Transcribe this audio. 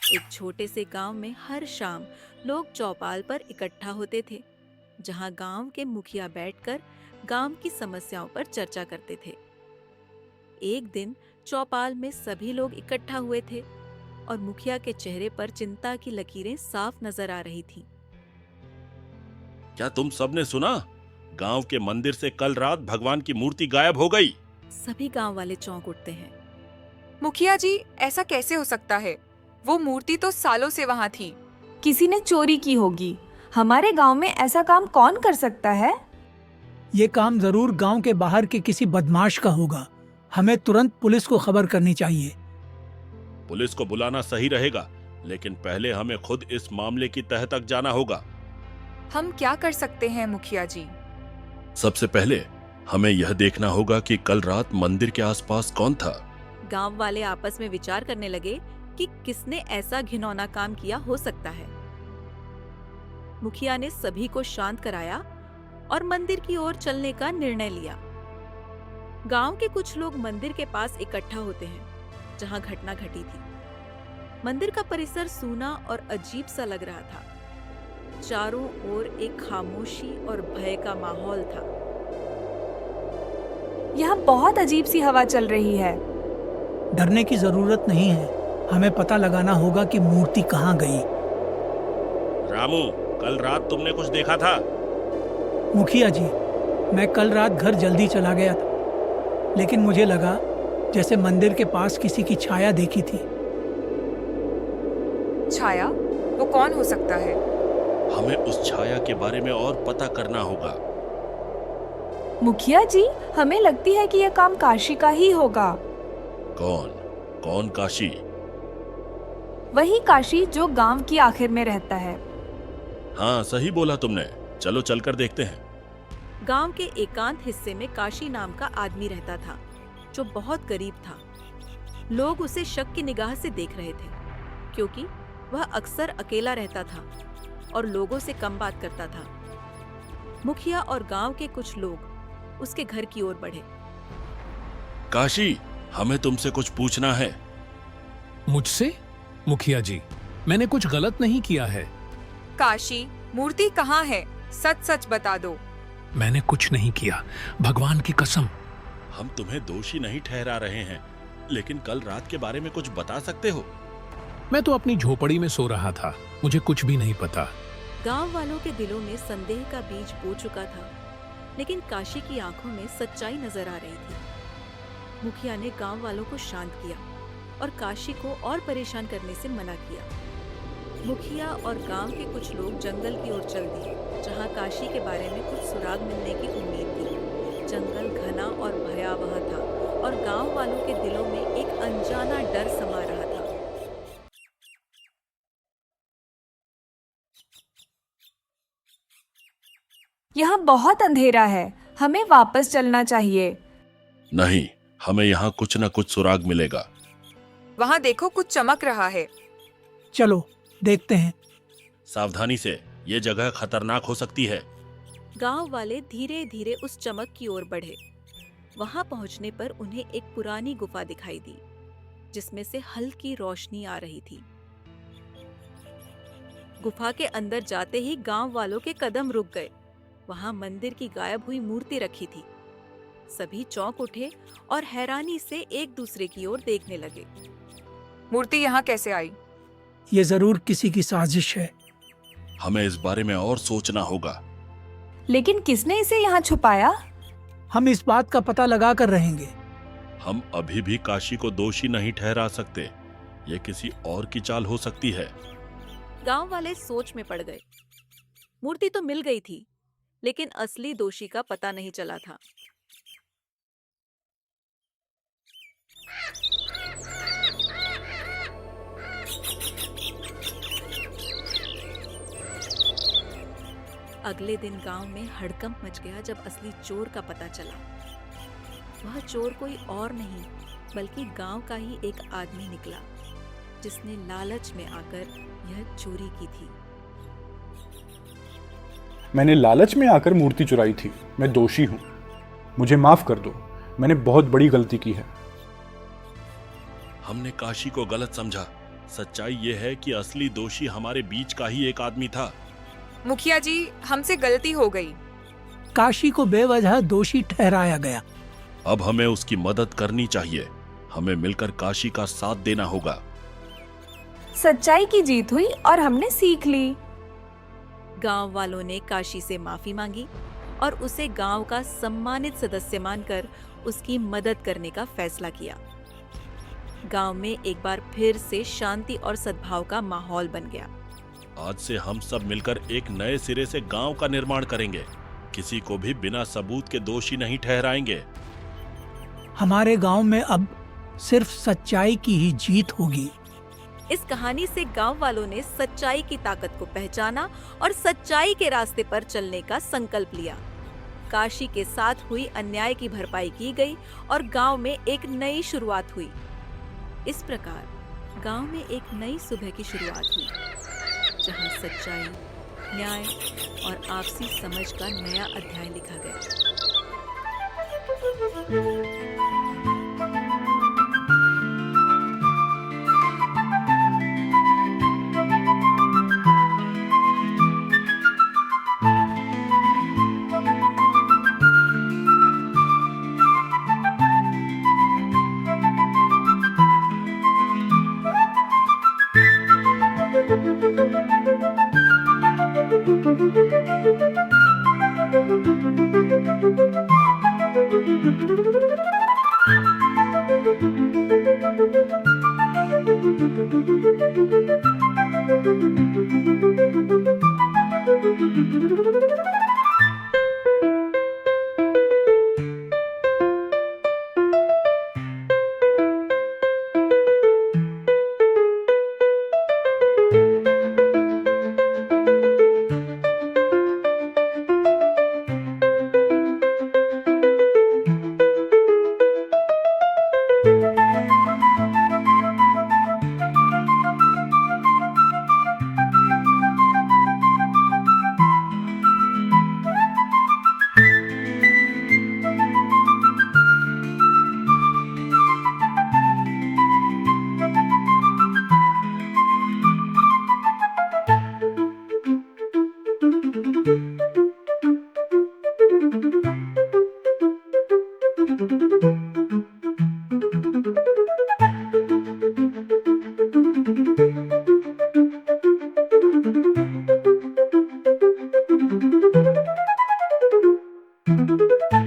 एक छोटे से गांव में हर शाम लोग चौपाल पर इकट्ठा होते थे, जहां गांव के मुखिया बैठकर गांव की समस्याओं पर चर्चा करते थे। एक दिन चौपाल में सभी लोग इकट्ठा हुए थे और मुखिया के चेहरे पर चिंता की लकीरें साफ नजर आ रही थीं। क्या तुम सबने सुना? गांव के मंदिर से कल रात भगवान की मूर्ति गायब हो गई। सभी गांव वाले चौंक उठते हैं। मुखिया जी, ऐसा कैसे हो सकता है? वो मूर्ति तो सालों से वहाँ थी। किसी ने चोरी की होगी। हमारे गांव में ऐसा काम कौन कर सकता है? ये काम जरूर गांव के बाहर के किसी बदमाश का होगा। हमें तुरंत पुलिस को खबर करनी चाहिए। पुलिस को बुलाना सही रहेगा, लेकिन पहले हमें खुद इस मामले की तह तक जाना होगा। हम क्या कर सकते हैं मुखिया जी? सबसे पहले हमें यह देखना होगा कि कल रात मंदिर के आसपास कौन था। गांव वाले आपस में विचार करने लगे कि किसने ऐसा घिनौना काम किया हो सकता है। मुखिया ने सभी को शांत कराया और मंदिर की ओर चलने का निर्णय लिया। गांव के कुछ लोग मंदिर के पास इकट्ठा होते हैं, जहां घटना घटी थी। मंदिर का परिसर सूना और अजीब सा लग रहा था। चारों ओर एक खामोशी और भय का माहौल था। यहाँ बहुत अजीब सी हवा चल रही है। डरने की जरूरत नहीं है। हमें पता लगाना होगा कि मूर्ति कहाँ गई। रामू, कल रात तुमने कुछ देखा था? मुखिया जी, मैं कल रात घर जल्दी चला गया था, लेकिन मुझे लगा जैसे मंदिर के पास किसी की छाया देखी थी। छाया? वो कौन हो सकता है? हमें उस छाया के बारे में और पता करना होगा। मुखिया जी, हमें लगती है कि यह काम काशी का ही होगा। कौन? कौन काशी? वही काशी जो गांव की आखिर में रहता है। हाँ, सही बोला तुमने। चलो चलकर देखते हैं। गांव के एकांत हिस्से में काशी नाम का आदमी रहता था, जो बहुत गरीब था। लोग उसे शक की निगाह से देख रहे थे, क्योंकि वह अक्सर अकेला रहता था और लोगों से कम बात करता था। मुखिया और गांव के कुछ लोग उसके घर की ओर बढ़े। काशी, हमें तुमसे कुछ पूछना है। मुझसे? मुखिया जी, मैंने कुछ गलत नहीं किया है। काशी, मूर्ति कहाँ है? सच सच बता दो। मैंने कुछ नहीं किया, भगवान की कसम। हम तुम्हें दोषी नहीं ठहरा रहे हैं, लेकिन कल रात के बारे में कुछ बता सकते हो? मैं तो अपनी झोपड़ी में सो रहा था, मुझे कुछ भी नहीं पता। गांव वालों के दिलों में संदेह का बीज बो चुका था, लेकिन काशी की आंखों में सच्चाई नजर आ रही थी। मुखिया ने गांव वालों को शांत किया और काशी को और परेशान करने से मना किया। मुखिया और गांव के कुछ लोग जंगल की ओर चल दिए, जहां काशी के बारे में कुछ सुराग मिलने की उम्मीद थी। जंगल घना और भयावह था और गांव वालों के दिलों में एक अनजाना डर समा रहा था। यहाँ बहुत अंधेरा है, हमें वापस चलना चाहिए। नहीं, हमें यहाँ कुछ न कुछ सुराग मिलेगा। वहाँ देखो, कुछ चमक रहा है। चलो देखते हैं। सावधानी से, ये जगह खतरनाक हो सकती है। गांव वाले धीरे धीरे उस चमक की ओर बढ़े। वहां पहुंचने पर उन्हें एक पुरानी गुफा दिखाई दी, जिसमें से हल्की रोशनी आ रही थी। गुफा के अंदर जाते ही गांव वालों के कदम रुक गए। वहां मंदिर की गायब हुई मूर्ति रखी थी। सभी चौंक उठे और हैरानी से एक दूसरे की ओर देखने लगे। मूर्ति यहाँ कैसे आई? ये जरूर किसी की साजिश है। हमें इस बारे में और सोचना होगा। लेकिन किसने इसे यहाँ छुपाया? हम इस बात का पता लगा कर रहेंगे। हम अभी भी काशी को दोषी नहीं ठहरा सकते। ये किसी और की चाल हो सकती है। गांव वाले सोच में पड़ गए। मूर्ति तो मिल गई थी, लेकिन असली दोषी का पता नहीं चला था। अगले दिन गांव में हड़कंप मच गया जब असली चोर का पता चला। वह चोर कोई और नहीं, बल्कि गांव का ही एक आदमी निकला, जिसने लालच में आकर यह चोरी की थी। मैंने लालच में आकर मूर्ति चुराई थी। मैं दोषी हूँ, मुझे माफ कर दो। मैंने बहुत बड़ी गलती की है। हमने काशी को गलत समझा। सच्चाई ये है कि असली दोषी हमारे बीच का ही एक आदमी था। मुखिया जी, हमसे गलती हो गई। काशी को बेवजह दोषी ठहराया गया। अब हमें उसकी मदद करनी चाहिए। हमें मिलकर काशी का साथ देना होगा। सच्चाई की जीत हुई और हमने सीख ली। गांव वालों ने काशी से माफी मांगी और उसे गांव का सम्मानित सदस्य मानकर उसकी मदद करने का फैसला किया। गांव में एक बार फिर से शांति और सद्भाव का माहौल बन गया। आज से हम सब मिलकर एक नए सिरे से गांव का निर्माण करेंगे। किसी को भी बिना सबूत के दोषी नहीं ठहराएंगे। हमारे गांव में अब सिर्फ सच्चाई की ही जीत होगी। इस कहानी से गांव वालों ने सच्चाई की ताकत को पहचाना और सच्चाई के रास्ते पर चलने का संकल्प लिया। काशी के साथ हुई अन्याय की भरपाई की गई और गांव में एक नई शुरुआत हुई। इस प्रकार गांव में एक नई सुबह की शुरुआत हुई, जहां सच्चाई, न्याय और आपसी समझ का नया अध्याय लिखा गया। Thank you.